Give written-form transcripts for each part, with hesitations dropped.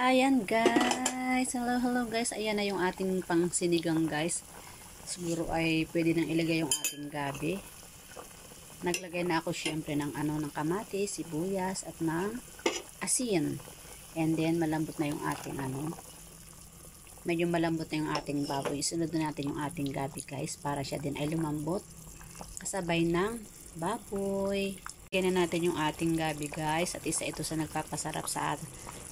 Ayan guys, hello guys, ayan na yung ating pang sinigang guys. Siguro ay pwede nang ilagay yung ating gabi. Naglagay na ako syempre ng ng kamatis, sibuyas at ng asin. And then malambot na yung ating medyo malambot na yung ating baboy. Isunod na natin yung ating gabi guys para siya din ay lumambot kasabay ng baboy. Lagyan na natin yung ating gabi guys, at isa ito sa nagpapasarap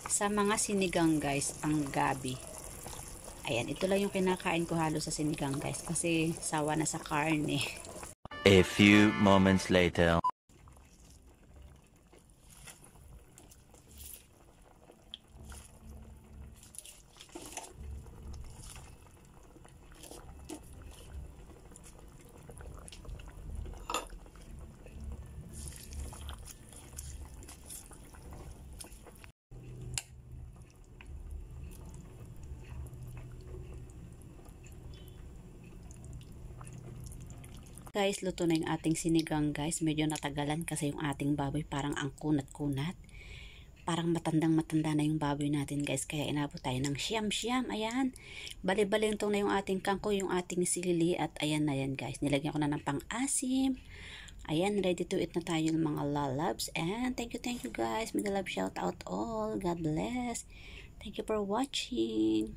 sa mga sinigang guys, ang gabi. Ayan, ito lang yung kinakain ko halos sa sinigang guys kasi sawa na sa karne. A few moments later. Guys, luto na yung ating sinigang guys. Medyo natagalan kasi yung ating baboy parang ang kunat-kunat. Parang matandang-matanda na yung baboy natin guys. Kaya inabot tayo ng siyam-siyam. Ayan. Bali-balintong na yung ating kangko, yung ating sili. At ayan na yan guys. Nilagyan ko na ng pang-asim. Ayan, ready to eat na tayo mga lalabs. And thank you guys. Mega love shout out all. God bless. Thank you for watching.